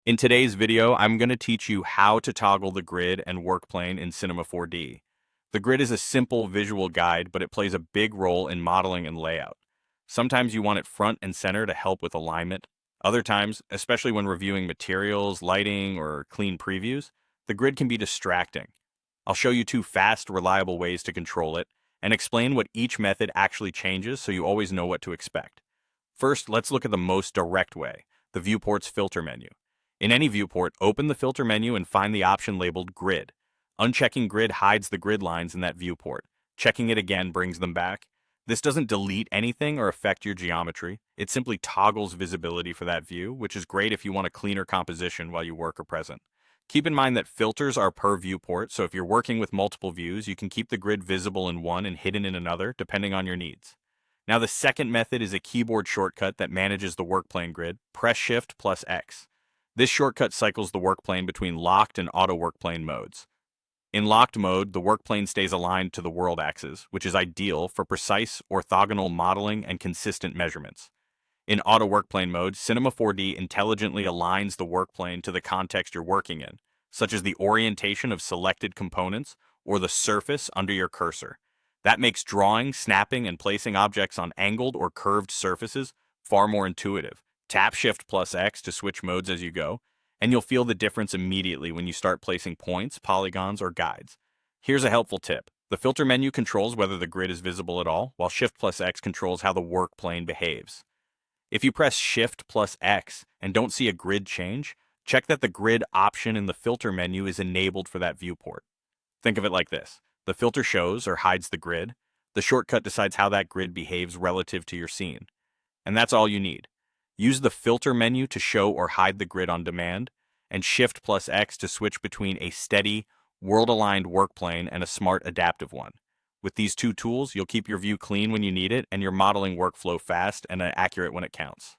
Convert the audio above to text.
In today's video, I'm going to teach you how to toggle the grid and work plane in Cinema 4D. The grid is a simple visual guide, but it plays a big role in modeling and layout. Sometimes you want it front and center to help with alignment. Other times, especially when reviewing materials, lighting, or clean previews, the grid can be distracting. I'll show you two fast, reliable ways to control it and explain what each method actually changes so you always know what to expect. First, let's look at the most direct way, the viewport's filter menu. In any viewport, open the filter menu and find the option labeled Grid. Unchecking Grid hides the grid lines in that viewport. Checking it again brings them back. This doesn't delete anything or affect your geometry. It simply toggles visibility for that view, which is great if you want a cleaner composition while you work or present. Keep in mind that filters are per viewport, so if you're working with multiple views, you can keep the grid visible in one and hidden in another, depending on your needs. Now, the second method is a keyboard shortcut that manages the workplane grid. Press Shift plus X. This shortcut cycles the workplane between locked and auto workplane modes. In locked mode, the workplane stays aligned to the world axis, which is ideal for precise orthogonal modeling and consistent measurements. In auto workplane mode, Cinema 4D intelligently aligns the workplane to the context you're working in, such as the orientation of selected components or the surface under your cursor. That makes drawing, snapping, and placing objects on angled or curved surfaces far more intuitive. Tap Shift plus X to switch modes as you go, and you'll feel the difference immediately when you start placing points, polygons, or guides. Here's a helpful tip. The filter menu controls whether the grid is visible at all, while Shift plus X controls how the work plane behaves. If you press Shift plus X and don't see a grid change, check that the grid option in the filter menu is enabled for that viewport. Think of it like this. The filter shows or hides the grid. The shortcut decides how that grid behaves relative to your scene. And that's all you need. Use the filter menu to show or hide the grid on demand, and Shift plus X to switch between a steady, world-aligned workplane and a smart adaptive one. With these two tools, you'll keep your view clean when you need it and your modeling workflow fast and accurate when it counts.